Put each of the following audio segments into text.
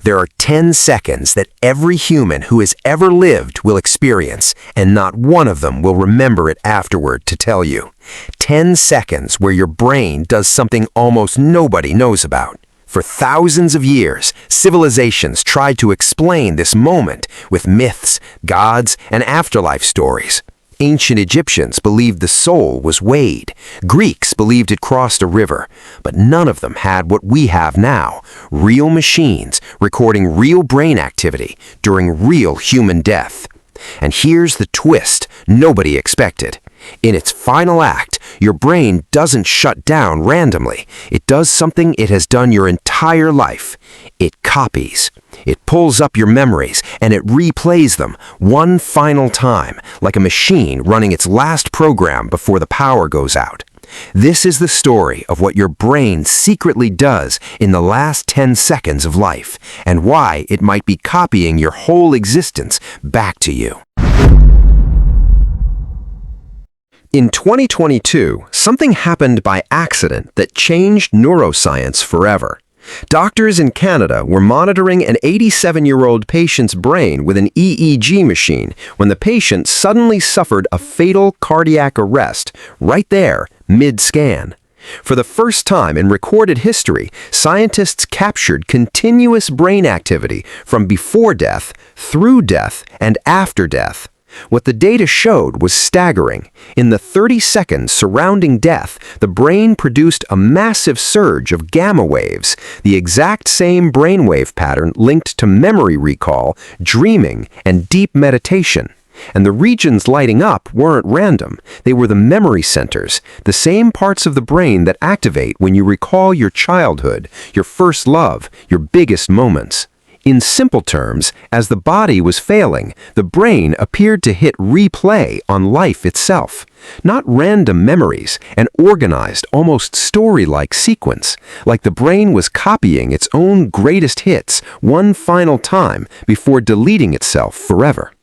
There are 10 seconds that every human who has ever lived will experience, and not one of them will remember it afterward to tell you. 10 seconds where your brain does something almost nobody knows about. For thousands of years, civilizations tried to explain this moment with myths, gods, and afterlife stories. Ancient Egyptians believed the soul was weighed. Greeks believed it crossed a river. But none of them had what we have now, real machines recording real brain activity during real human death. And here's the twist nobody expected. In its final act, your brain doesn't shut down randomly. It does something it has done your entire life. It copies. It pulls up your memories and it replays them one final time, like a machine running its last program before the power goes out. This is the story of what your brain secretly does in the last 10 seconds of life, and why it might be copying your whole existence back to you. In 2022, something happened by accident that changed neuroscience forever. Doctors in Canada were monitoring an 87-year-old patient's brain with an EEG machine when the patient suddenly suffered a fatal cardiac arrest right there, mid-scan. For the first time in recorded history, scientists captured continuous brain activity from before death, through death, and after death. What the data showed was staggering. In the 30 seconds surrounding death, the brain produced a massive surge of gamma waves, the exact same brainwave pattern linked to memory recall, dreaming, and deep meditation. And the regions lighting up weren't random. They were the memory centers, the same parts of the brain that activate when you recall your childhood, your first love, your biggest moments. In simple terms, as the body was failing, the brain appeared to hit replay on life itself. Not random memories, an organized, almost story-like sequence, like the brain was copying its own greatest hits one final time before deleting itself forever.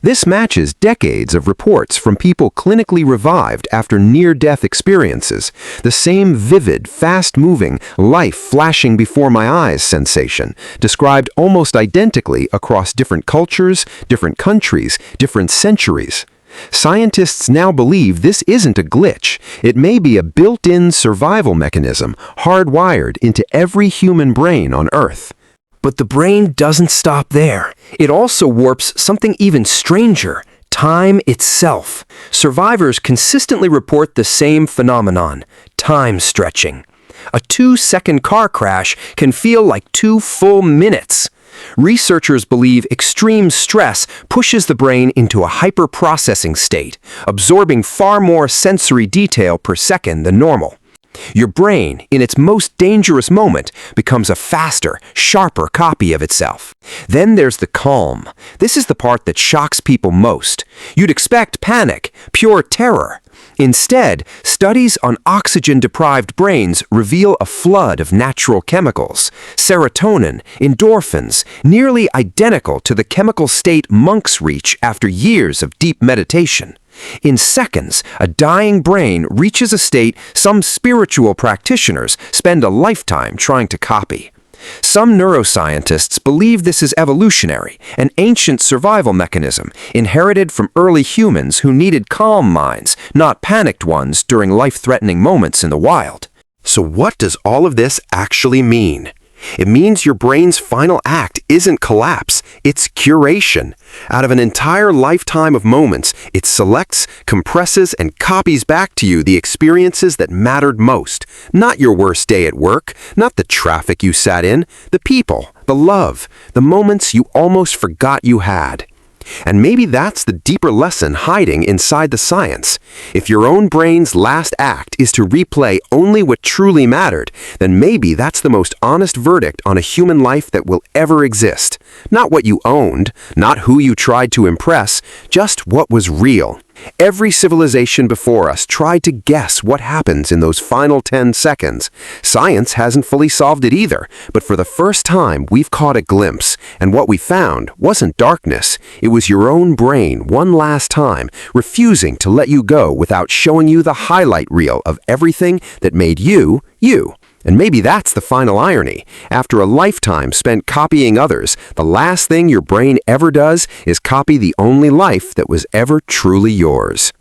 This matches decades of reports from people clinically revived after near-death experiences, the same vivid, fast-moving, life flashing before my eyes sensation, described almost identically across different cultures, different countries, different centuries. Scientists now believe this isn't a glitch. It may be a built-in survival mechanism hardwired into every human brain on Earth. But the brain doesn't stop there. It also warps something even stranger, time itself. Survivors consistently report the same phenomenon, time stretching. A 2-second car crash can feel like 2 full minutes. Researchers believe extreme stress pushes the brain into a hyper-processing state, absorbing far more sensory detail per second than normal. Your brain, in its most dangerous moment, becomes a faster, sharper copy of itself. Then there's the calm. This is the part that shocks people most. You'd expect panic, pure terror. Instead, studies on oxygen-deprived brains reveal a flood of natural chemicals, serotonin, endorphins, nearly identical to the chemical state monks reach after years of deep meditation. In seconds, a dying brain reaches a state some spiritual practitioners spend a lifetime trying to copy. Some neuroscientists believe this is evolutionary, an ancient survival mechanism inherited from early humans who needed calm minds, not panicked ones during life-threatening moments in the wild. So what does all of this actually mean? It means your brain's final act isn't collapse, it's curation. Out of an entire lifetime of moments, it selects, compresses, and copies back to you the experiences that mattered most. Not your worst day at work, not the traffic you sat in, the people, the love, the moments you almost forgot you had. And maybe that's the deeper lesson hiding inside the science. If your own brain's last act is to replay only what truly mattered, then maybe that's the most honest verdict on a human life that will ever exist. Not what you owned, not who you tried to impress, just what was real. Every civilization before us tried to guess what happens in those final 10 seconds. Science hasn't fully solved it either, but for the first time we've caught a glimpse, and what we found wasn't darkness. It was your own brain one last time, refusing to let you go without showing you the highlight reel of everything that made you, you. And maybe that's the final irony. After a lifetime spent copying others, the last thing your brain ever does is copy the only life that was ever truly yours.